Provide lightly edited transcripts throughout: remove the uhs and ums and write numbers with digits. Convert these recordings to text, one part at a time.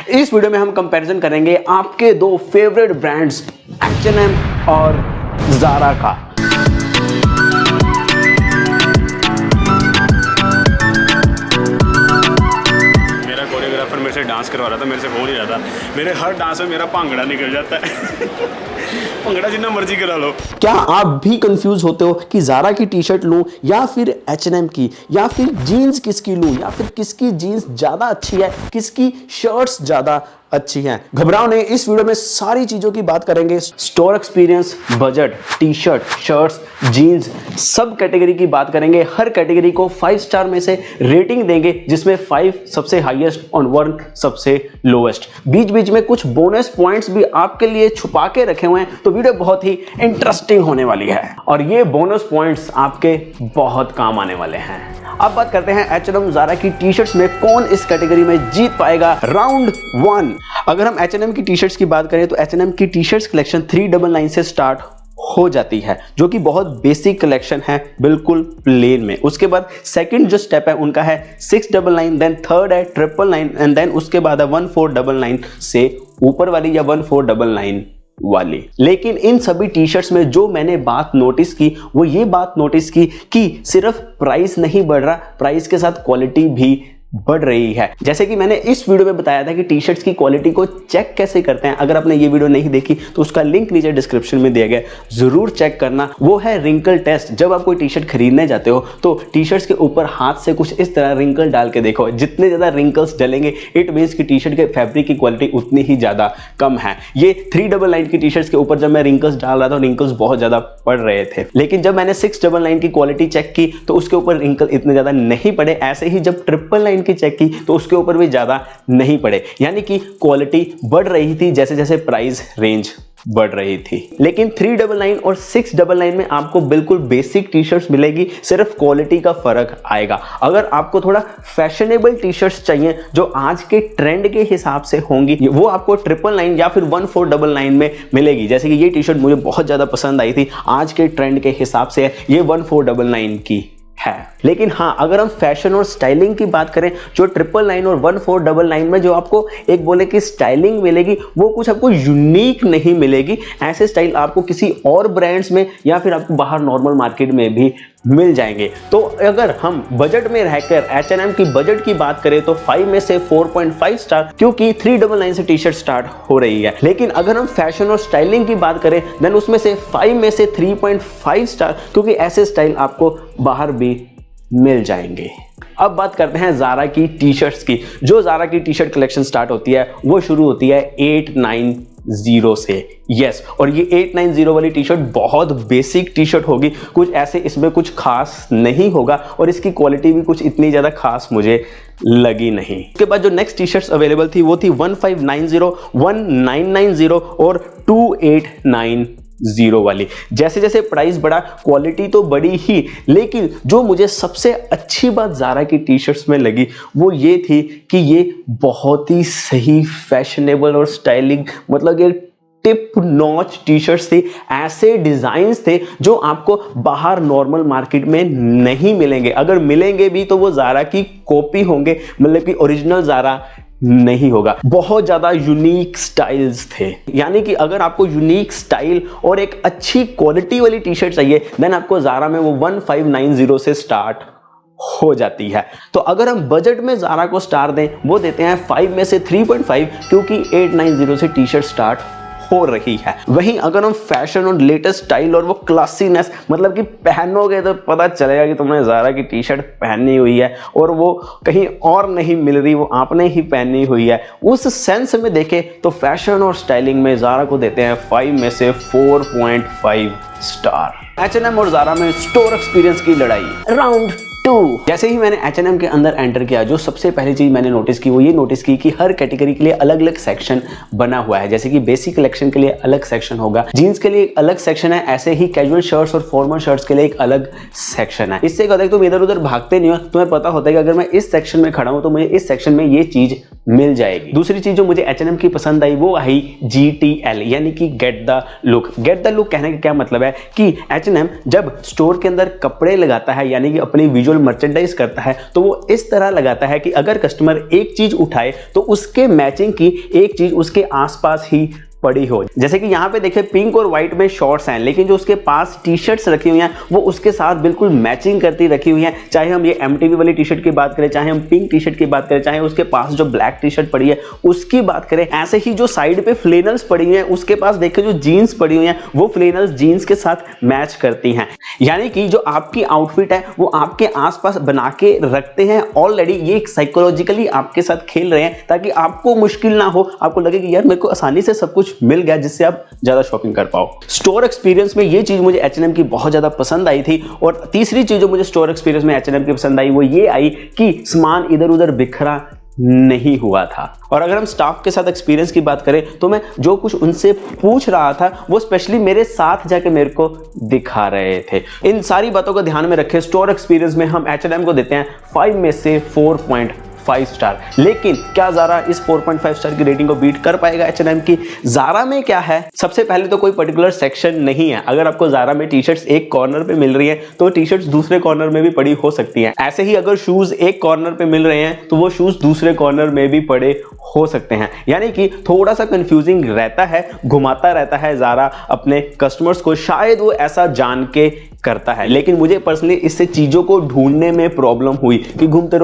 इस वीडियो में हम कंपैरिजन करेंगे आपके दो फेवरेट ब्रांड्स H&M और ज़ारा का। मेरा कोरियोग्राफर मेरे से डांस करवा रहा था, मेरे से हो नहीं रहा था। मेरे हर डांस में मेरा भांगड़ा निकल जाता है। भांगड़ा जितना मर्जी करा लो। क्या आप भी कंफ्यूज होते हो कि ज़ारा की टी शर्ट लूं या फिर H&M की, या फिर जीन्स किसकी लूं, या फिर किसकी जीन्स ज़्यादा अच्छी है, किसकी शर्ट्स ज़्यादा अच्छी हैं? घबराओ नहीं, इस वीडियो में सारी चीज़ों की बात करेंगे। Store experience, budget, T shirt, shirts, jeans, सब कैटेगरी की बात करेंगे। हर कैटेगरी को 5 स्टार में से रेटिंग देंगे, जिसमें 5 सबसे हाईएस्ट और 1 सबसे लोएस्ट। बीच बीच में कुछ बोनस पॉइंट्स भी आपके लिए छुपा के रखे हुए हैं, तो वीडियो बहुत ही इंटरेस्टिंग होने वाली है और ये बोनस पॉइंट्स आपके बहुत काम आने वाले हैं। अब बात करते हैं H&M ज़ारा की टी शर्ट्स में कौन इस कैटेगरी में जीत पाएगा। राउंड 1। अगर हम H&M की टी शर्ट्स की बात करें तो H&M की टी शर्ट्स कलेक्शन 399 से स्टार्ट हो जाती है, जो कि बहुत बेसिक कलेक्शन है, बिल्कुल प्लेन में। उसके बाद सेकंड जो स्टेप है उनका है 699, देन थर्ड है 999 एंड देन उसके बाद है 1499 से ऊपर वाली या 1499 वाली। लेकिन इन सभी टी शर्ट्स में जो मैंने बात नोटिस की वो ये बात नोटिस की कि सिर्फ प्राइस नहीं बढ़ रहा, प्राइस के साथ क्वालिटी भी बढ़ रही है। जैसे कि मैंने इस वीडियो में बताया था कि टी शर्ट्स की क्वालिटी को चेक कैसे करते हैं। अगर आपने ये वीडियो नहीं देखी तो उसका लिंक नीचे डिस्क्रिप्शन में दिया गया, जरूर चेक करना। वो है रिंकल टेस्ट। जब आप कोई टी शर्ट खरीदने जाते हो तो टी शर्ट्स के ऊपर हाथ से कुछ इस तरह रिंकल डाल के देखो। जितने ज्यादा रिंकल्स डलेंगे इट मींस कि टी शर्ट के फैब्रिक की क्वालिटी उतनी ही ज्यादा कम है। ये 399 की टी शर्ट्स के ऊपर जब मैं रिंकल्स डाल रहा था, रिंकल्स बहुत ज्यादा पड़ रहे थे। लेकिन जब मैंने 699 की क्वालिटी चेक की तो उसके ऊपर रिंकल इतने ज्यादा नहीं पड़े। ऐसे ही जब 999 की चेक की तो उसके ऊपर भी ज्यादा नहीं पड़े, यानी कि क्वालिटी बढ़ रही थी जैसे जैसे प्राइस रेंज बढ़ रही थी। लेकिन 399 और 699 में आपको बिल्कुल बेसिक टी शर्ट्स मिलेगी, सिर्फ क्वालिटी का फर्क आएगा। अगर आपको थोड़ा फैशनेबल टी शर्ट्स चाहिए जो आज के ट्रेंड के हिसाब से होंगी, वो आपको 999 या फिर 1499 में मिलेगी। जैसे कि ये टी शर्ट मुझे बहुत ज्यादा पसंद आई थी, आज के ट्रेंड के हिसाब से ये 1499 की है। लेकिन हाँ, अगर हम फैशन और स्टाइलिंग की बात करें, जो 999 और 1499 में जो आपको एक बोले कि स्टाइलिंग मिलेगी, वो कुछ आपको यूनिक नहीं मिलेगी। ऐसे स्टाइल आपको किसी और ब्रांड्स में या फिर आपको बाहर नॉर्मल मार्केट में भी मिल जाएंगे। तो अगर हम बजट में रहकर H&M की बजट की बात करें तो 5 में से 4.5 स्टार, क्योंकि 399 से टी शर्ट स्टार्ट हो रही है। लेकिन अगर हम फैशन और स्टाइलिंग की बात करें देन उसमें से 5 में से 3.5 स्टार, क्योंकि ऐसे स्टाइल आपको बाहर भी मिल जाएंगे। अब बात करते हैं ज़ारा की टी शर्ट्स की। जो ज़ारा की टी शर्ट कलेक्शन स्टार्ट होती है वो शुरू होती है 890 से। यस, और ये 890 वाली टी शर्ट बहुत बेसिक टी शर्ट होगी, कुछ ऐसे इसमें कुछ खास नहीं होगा और इसकी क्वालिटी भी कुछ इतनी ज़्यादा खास मुझे लगी नहीं। उसके बाद जो नेक्स्ट टी शर्ट्स अवेलेबल थी वो थी 1590, 1990 और 2890 वाली। जैसे जैसे प्राइस बढ़ा क्वालिटी तो बढ़ी ही, लेकिन जो मुझे सबसे अच्छी बात ज़ारा की टी शर्ट्स में लगी वो ये थी कि ये बहुत ही सही फैशनेबल और स्टाइलिंग, मतलब ये टिप नॉच टी शर्ट्स थी। ऐसे डिजाइन्स थे जो आपको बाहर नॉर्मल मार्केट में नहीं मिलेंगे। अगर मिलेंगे भी तो वो ज़ारा की कॉपी होंगे, मतलब कि ओरिजिनल ज़ारा नहीं होगा। बहुत ज्यादा यूनिक स्टाइल्स थे, यानी कि अगर आपको यूनिक स्टाइल और एक अच्छी क्वालिटी वाली टी शर्ट चाहिए देन आपको ज़ारा में वो 1590 से स्टार्ट हो जाती है। तो अगर हम बजट में ज़ारा को स्टार दें, वो देते हैं 5 में से 3.5, क्योंकि 890 से टी शर्ट स्टार्ट हो रही है। वहीं अगर हम फैशन और लेटेस्ट स्टाइल और वो क्लासीनेस, मतलब कि पहनोगे तो पता चलेगा कि तुमने ज़ारा की टी शर्ट पहनी हुई है और वो कहीं और नहीं मिल रही, वो आपने ही पहनी हुई है, उस सेंस में देखें तो फैशन और स्टाइलिंग में ज़ारा को देते हैं 5 में से 4.5 स्टार। H&M और ज़ारा में स्टोर एक्सपीरियंस की लड़ाई। राउंड 2। जैसे ही मैंने H&M के अंदर एंटर किया, जो सबसे पहली चीज मैंने नोटिस की वो ये नोटिस की कि हर कैटेगरी के लिए अलग अलग सेक्शन बना हुआ है। जैसे कि बेसिक कलेक्शन के लिए अलग सेक्शन होगा, जीन्स के लिए एक अलग सेक्शन है, ऐसे ही कैजुअल शर्ट्स और फॉर्मल शर्ट्स के लिए एक अलग सेक्शन है। इससे क्या होता है, तुम इधर उधर भागते नहीं हो, तुम्हें पता होता है कि अगर मैं इस सेक्शन में खड़ा हूं तो मुझे इस सेक्शन में ये चीज मिल जाएगी। दूसरी चीज जो मुझे H&M की पसंद आई वो आई GTL, यानी कि get the look. Get the look कहने का क्या मतलब है कि H&M जब स्टोर के अंदर कपड़े लगाता है, यानी कि अपनी विजुअल कैजुअल मर्चेंडाइज करता है तो वो इस तरह लगाता है कि अगर कस्टमर एक चीज उठाए तो उसके मैचिंग की एक चीज उसके आसपास ही पड़ी हो। जैसे कि यहाँ पे देखिए पिंक और व्हाइट में शॉर्ट्स हैं, लेकिन जो उसके पास टी शर्ट्स रखी हुई हैं वो उसके साथ बिल्कुल मैचिंग करती रखी हुई हैं। चाहे हम ये MTV वाली टी शर्ट की बात करें, चाहे हम पिंक टी शर्ट की बात करें, चाहे उसके पास जो ब्लैक टी शर्ट पड़ी है उसकी बात करें, ऐसे ही जो साइड पे फ्लेनल्स पड़ी हुई हैं उसके पास देखिए जो जीन्स पड़ी हुई हैं वो फ्लेनल्स जीन्स के साथ मैच करती हैं। यानी कि जो आपकी आउटफिट है वो आपके आसपास बना के रखते हैं ऑलरेडी, ये साइकोलॉजिकली आपके साथ खेल रहे हैं ताकि आपको मुश्किल ना हो, आपको लगे कि यार मेरे को आसानी से सब कुछ मिल गया जिससे आप ज्यादा शॉपिंग कर पाओ। स्टोर एक्सपीरियंस में ये चीज मुझे H&M की बहुत ज्यादा पसंद आई थी। और तीसरी चीज जो मुझे स्टोर एक्सपीरियंस में H&M की पसंद आई वो ये आई कि सामान इधर उधर बिखरा नहीं हुआ था। और अगर हम स्टाफ के साथ एक्सपीरियंस की बात करें तो मैं जो कुछ उनसे पूछ रहा था वो स्पेशली मेरे साथ जाके मेरे को दिखा रहे थे। इन सारी बातों को ध्यान में रखें स्टोर एक्सपीरियंस में हम H&M को देते हैं 5 में से 4.5 स्टार। लेकिन क्या ज़ारा इस 4.5 स्टार की रेटिंग को बीट कर पाएगा H&M की? ज़ारा में क्या है, सबसे पहले तो कोई पर्टिकुलर सेक्शन नहीं है। अगर आपको ज़ारा में टी शर्ट्स एक कॉर्नर पे मिल रही है तो टी शर्ट्स दूसरे कॉर्नर में भी पड़ी हो सकती हैं। ऐसे ही अगर शूज एक कॉर्नर पे मिल रहे हैं तो वो शूज दूसरे कॉर्नर में भी पड़े हो सकते हैं। यानी कि थोड़ा सा कंफ्यूजिंग रहता है, घुमाता रहता है ज़ारा अपने कस्टमर्स को, शायद वो ऐसा जान के करता है। लेकिन मुझे पर्सनली इससे चीजों को ढूंढने में प्रॉब्लम हुई कि घूमते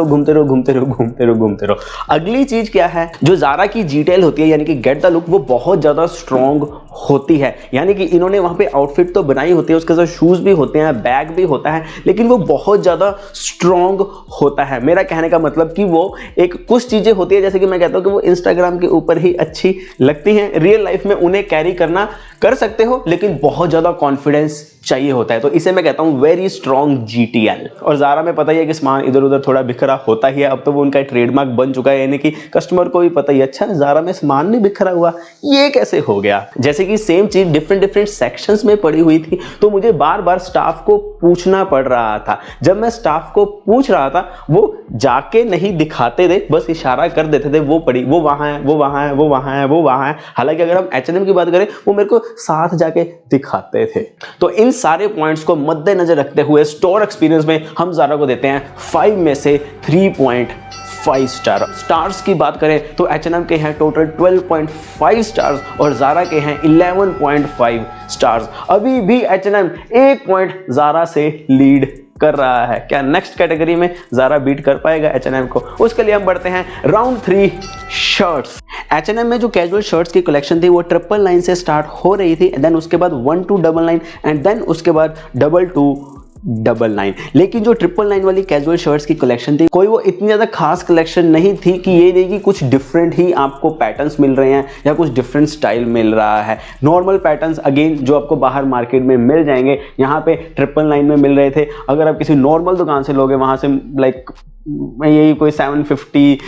रहो। अगली चीज क्या है, जो ज़ारा की डिटेल होती है यानी कि गेट द लुक, वो बहुत ज्यादा स्ट्रॉन्ग होती है। यानी कि इन्होंने वहां पे आउटफिट तो बनाई होती है, उसके साथ शूज भी होते हैं, बैग भी होता है, लेकिन वो बहुत ज्यादा स्ट्रॉन्ग होता है। मेरा कहने का मतलब कि वो एक कुछ चीजें होती है जैसे कि मैं कहता हूं कि वो इंस्टाग्राम के ऊपर ही अच्छी लगती हैं, रियल लाइफ में उन्हें कैरी करना कर सकते हो, लेकिन बहुत ज्यादा कॉन्फिडेंस चाहिए होता है। तो इसे मैं कहता हूं वेरी स्ट्रॉन्ग GTL। और ज़ारा में पता ही है कि सामान इधर उधर थोड़ा बिखरा होता ही है, अब तो वो उनका ट्रेडमार्क बन चुका है, यानी कि कस्टमर को भी पता ही अच्छा ज़ारा में सामान नहीं बिखरा हुआ, ये कैसे हो गया। जैसे कि सेम चीज डिफरेंट सेक्शंस में पड़ी हुई थी तो मुझे बार बार स्टाफ को पूछना पड़ रहा था। जब मैं स्टाफ को पूछ रहा था वो जाके नहीं दिखाते थे, बस इशारा कर देते थे, वो पड़ी, वो वहां है, वो वहां है, वो वहां है, वो वहां है। हालांकि अगर हम H&M की बात करें वो मेरे को साथ जाके दिखाते थे। तो इन सारे पॉइंट्स को मद्देनजर रखते हुए स्टोर एक्सपीरियंस में हम ज़ारा को देते हैं 5 में से 3.5 स्टार। स्टार्स की बात करें तो H&M के हैं टोटल 12.5 स्टार्स और ज़ारा के हैं 11.5 स्टार्स। अभी भी H&M 1 पॉइंट ज़ारा से लीड कर रहा है। क्या नेक्स्ट कैटेगरी में ज़ारा बीट कर पाएगा H&M को? उसके लिए हम बढ़ते हैं राउंड 3 शर्ट्स। H&M में जो कैजुअल शर्ट्स की कलेक्शन थी वो 999 से स्टार्ट हो रही थी, देन उसके बाद 1299 एंड देन उसके बाद 2299। लेकिन जो 999 वाली कैजुअल शर्ट्स की कलेक्शन थी कोई वो इतनी ज़्यादा खास कलेक्शन नहीं थी कि ये नहीं कि कुछ डिफरेंट ही आपको पैटर्न्स मिल रहे हैं या कुछ डिफरेंट स्टाइल मिल रहा है। नॉर्मल पैटर्न्स अगेन जो आपको बाहर मार्केट में मिल जाएंगे, यहाँ पे 999 में मिल रहे थे। अगर आप किसी नॉर्मल दुकान से लोगे वहाँ से लाइक यही कोई 750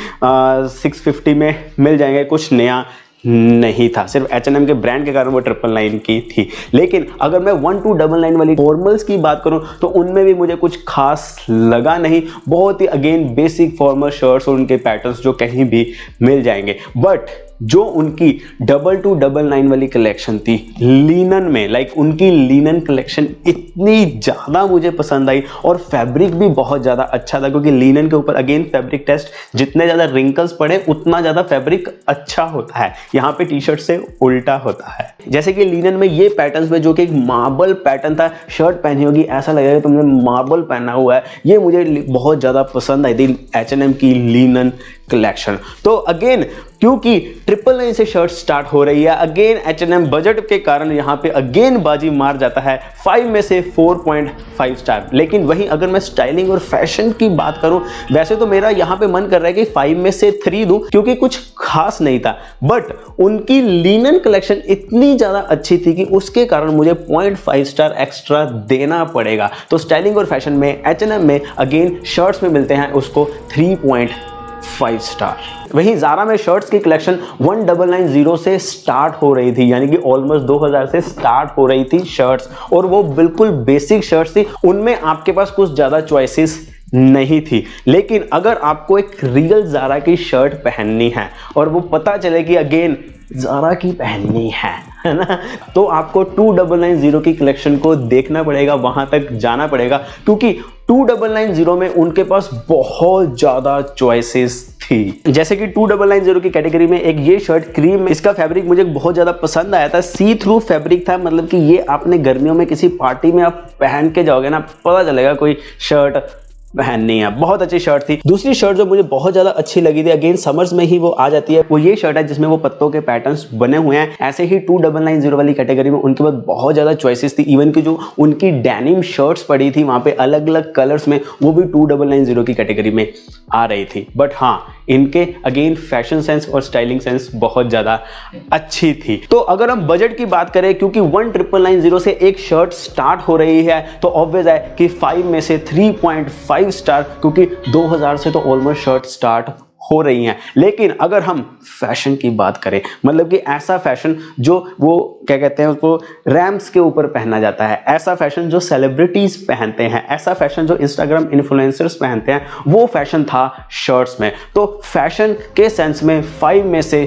650 में मिल जाएंगे, कुछ नया नहीं था। सिर्फ H&M के ब्रांड के कारण वो 999 की थी। लेकिन अगर मैं 1299 वाली फॉर्मल्स की बात करूं तो उनमें भी मुझे कुछ खास लगा नहीं, बहुत ही अगेन बेसिक फॉर्मल शर्ट्स और उनके पैटर्न्स जो कहीं भी मिल जाएंगे। बट जो उनकी 2299 वाली कलेक्शन थी लिनन में, लाइक उनकी लिनन कलेक्शन इतनी ज़्यादा मुझे पसंद आई और फैब्रिक भी बहुत ज़्यादा अच्छा था, क्योंकि लिनन के ऊपर अगेन फैब्रिक टेस्ट, जितने ज़्यादा रिंकल्स पड़े उतना ज़्यादा फैब्रिक अच्छा होता है। यहाँ पे टी शर्ट से उल्टा होता है। जैसे कि लिनन में ये पैटर्न्स में जो कि एक मार्बल पैटर्न था, शर्ट पहनी होगी ऐसा लगेगा तुमने मार्बल पहना हुआ है, ये मुझे बहुत ज़्यादा पसंद आई थी H&M की लिनन कलेक्शन। तो अगेन क्योंकि 999 से शर्ट स्टार्ट हो रही है, अगेन H&M बजट के कारण यहाँ पे अगेन बाजी मार जाता है 5 में से 4.5 स्टार। लेकिन वहीं अगर मैं स्टाइलिंग और फैशन की बात करूं, वैसे तो मेरा यहाँ पे मन कर रहा है कि 5 में से 3 दूं क्योंकि कुछ खास नहीं था, बट उनकी लिनन कलेक्शन इतनी ज़्यादा अच्छी थी कि उसके कारण मुझे 0.5 स्टार एक्स्ट्रा देना पड़ेगा। तो स्टाइलिंग और फैशन में H&M में अगेन शर्ट्स में मिलते हैं उसको 3.5 स्टार। वहीं ज़ारा में शर्ट्स की कलेक्शन 1990 से स्टार्ट हो रही थी, यानी कि ऑलमोस्ट 2000 से स्टार्ट हो रही थी शर्ट्स, और वो बिल्कुल बेसिक शर्ट्स थी, उनमें आपके पास कुछ ज़्यादा चॉइसेस नहीं थी। लेकिन अगर आपको एक रियल ज़ारा की शर्ट पहननी है और वो पता चले कि अगेन ज़ारा की पहननी है, है ना। तो आपको 2990 की कलेक्शन को देखना पड़ेगा, वहां तक जाना पड़ेगा, क्योंकि 2990 में उनके पास बहुत ज्यादा चॉइसेस थी। जैसे कि 2990 की कैटेगरी में एक ये शर्ट क्रीम में, इसका फैब्रिक मुझे बहुत ज्यादा पसंद आया था, सी थ्रू फैब्रिक था, मतलब कि ये आपने गर्मियों में किसी पार्टी में आप पहन के जाओगे ना, पता चलेगा कोई शर्ट पहननी है। बहुत अच्छी शर्ट थी। दूसरी शर्ट जो मुझे बहुत ज्यादा अच्छी लगी थी, अगेन समर्स में ही वो आ जाती है, वो ये शर्ट है जिसमें वो पत्तों के पैटर्न्स बने हुए हैं। ऐसे ही 2990 वाली कैटेगरी में उनके पास बहुत ज्यादा चॉइसेस थी। इवन की जो उनकी डेनिम शर्ट्स पड़ी थी वहां पे अलग अलग कलर्स में, वो भी 2990 की कैटेगरी में आ रही थी। बट हाँ, इनके अगेन फैशन सेंस और स्टाइलिंग सेंस बहुत ज्यादा अच्छी थी। तो अगर हम बजट की बात करें, क्योंकि 1990 से एक शर्ट स्टार्ट हो रही है, तो ऑब्वियस है कि 5 में से 3.5 स्टार, क्योंकि 2000 से तो ऑलमोस्ट शर्ट स्टार्ट हो रही हैं। लेकिन अगर हम फैशन की बात करें, मतलब कि ऐसा फैशन जो वो क्या कहते हैं उसको रैम्स के ऊपर पहना जाता है, ऐसा फैशन जो सेलिब्रिटीज पहनते हैं, ऐसा फैशन जो इंस्टाग्राम इन्फ्लुएंसर्स पहनते हैं, वो फैशन था शर्ट्स में। तो फैशन के सेंस में 5 में से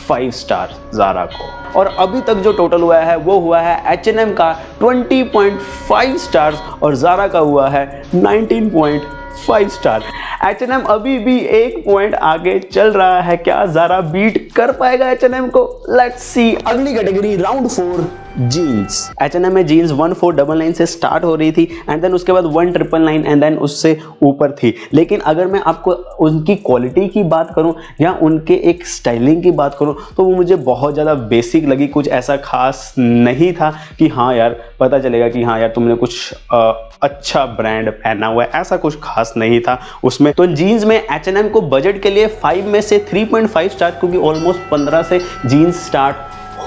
5 स्टार ज़ारा को। और अभी तक जो टोटल हुआ है वो हुआ है H&M का 20.5 स्टार्स और ज़ारा का हुआ है 19.5 स्टार। H&M अभी भी 1 पॉइंट आगे चल रहा है, क्या ज़ारा बीट कर पाएगा H&M को? Let's see. अगली कैटेगरी राउंड 4 जीन्स। H&M में जीन्स 1499 से स्टार्ट हो रही थी एंड देन उसके बाद 1999 एंड देन उससे ऊपर थी। लेकिन अगर मैं आपको उनकी क्वालिटी की बात करूं या उनके एक स्टाइलिंग की बात करूं, तो वो मुझे बहुत ज़्यादा बेसिक लगी। कुछ ऐसा खास नहीं था कि हाँ यार पता चलेगा कि हाँ यार तुमने कुछ अच्छा ब्रांड पहना हुआ है, ऐसा कुछ खास नहीं था उसमें। तो जीन्स में H&M को बजट के लिए 5 में से 3.5 स्टार, क्योंकि ऑलमोस्ट 15 से जीन्स स्टार्ट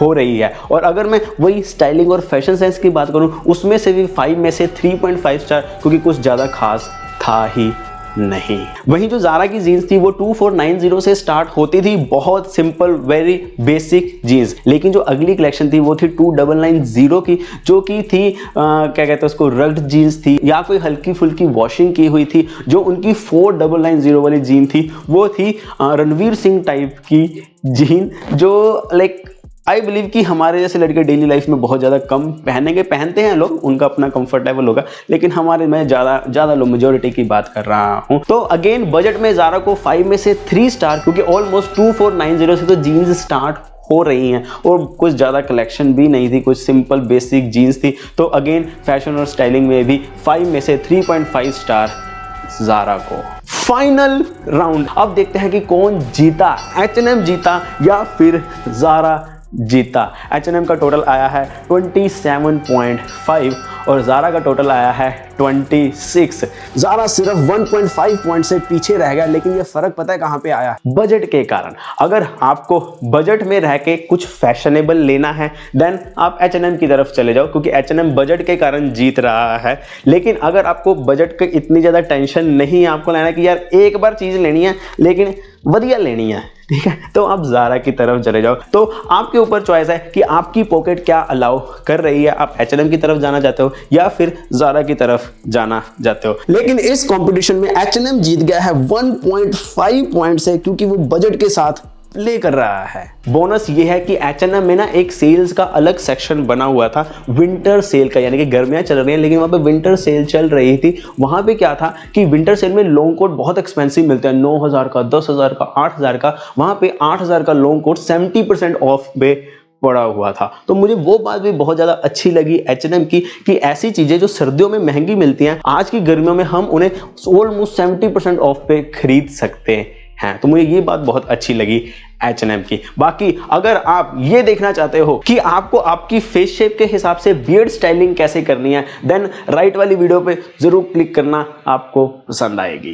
हो रही है। और अगर मैं वही स्टाइलिंग और फैशन सेंस की बात करूं, उसमें से भी 5 में से 3.5 स्टार, क्योंकि कुछ ज़्यादा खास था ही नहीं। वहीं जो ज़ारा की जीन्स थी वो 2490 से स्टार्ट होती थी, बहुत सिंपल वेरी बेसिक जीन्स। लेकिन जो अगली कलेक्शन थी वो थी 2990 की, जो कि थी क्या कहते हैं उसको, रग्ड जीन्स थी या कोई हल्की फुल्की वॉशिंग की हुई थी। जो उनकी 4990 वाली जीन थी वो थी रणवीर सिंह टाइप की जीन, जो लाइक आई बिलीव कि हमारे जैसे लड़के डेली लाइफ में बहुत ज़्यादा कम पहनते हैं लोग, उनका अपना कंफर्ट लेवल होगा, लेकिन हमारे में ज़्यादा लोग मेजोरिटी की बात कर रहा हूँ। तो अगेन बजट में ज़ारा को 5 में से 3 स्टार, क्योंकि ऑलमोस्ट 2490 से तो जीन्स स्टार्ट हो रही हैं और कुछ ज़्यादा कलेक्शन भी नहीं थी, कुछ सिंपल बेसिक जीन्स थी। तो अगेन फैशन और स्टाइलिंग में भी 5 में से 3.5 स्टार ज़ारा को। फाइनल राउंड, अब देखते हैं कि कौन जीता, H&M जीता या फिर ज़ारा जीता। H&M का टोटल आया है 27.5 और ज़ारा का टोटल आया है 26। ज़ारा सिर्फ 1.5 पॉइंट से पीछे रह गया, लेकिन ये फर्क पता है कहाँ पे आया? बजट के कारण। अगर आपको बजट में रह के कुछ फैशनेबल लेना है देन आप H&M की तरफ चले जाओ, क्योंकि H&M बजट के कारण जीत रहा है। लेकिन अगर आपको बजट की इतनी ज़्यादा टेंशन नहीं है, आपको लेना है कि यार एक बार चीज़ लेनी है लेकिन वधिया लेनी है, ठीक है, तो आप ज़ारा की तरफ चले जाओ। तो आपके ऊपर चॉइस है कि आपकी पॉकेट क्या अलाउ कर रही है, आप H&M की तरफ जाना चाहते हो या फिर ज़ारा की तरफ जाना चाहते हो। लेकिन इस कंपटीशन में H&M जीत गया है 1.5 पॉइंट से, क्योंकि वो बजट के साथ प्ले कर रहा है। बोनस ये है कि H&M में ना एक सेल्स का अलग सेक्शन बना हुआ था, विंटर सेल का, यानी कि गर्मियां चल रही हैं लेकिन वहां पे विंटर सेल चल रही थी। वहां पे क्या था कि विंटर सेल में लॉन्ग कोट बहुत एक्सपेंसिव मिलते हैं, 9000 का, 10000 का, 8000 का। वहां पे 8000 का लॉन्ग कोट 70% ऑफ पे पड़ा हुआ था। तो मुझे वो बात भी बहुत ज़्यादा अच्छी लगी H&M की, कि ऐसी चीज़ें जो सर्दियों में महंगी मिलती हैं, आज की गर्मियों में हम उन्हें ऑलमोस्ट 70% ऑफ पे खरीद सकते हैं। तो मुझे ये बात बहुत अच्छी लगी H&M की। बाकी अगर आप ये देखना चाहते हो कि आपको आपकी फेस शेप के हिसाब से बियर्ड स्टाइलिंग कैसे करनी है, देन राइट वाली वीडियो पे जरूर क्लिक करना, आपको पसंद आएगी।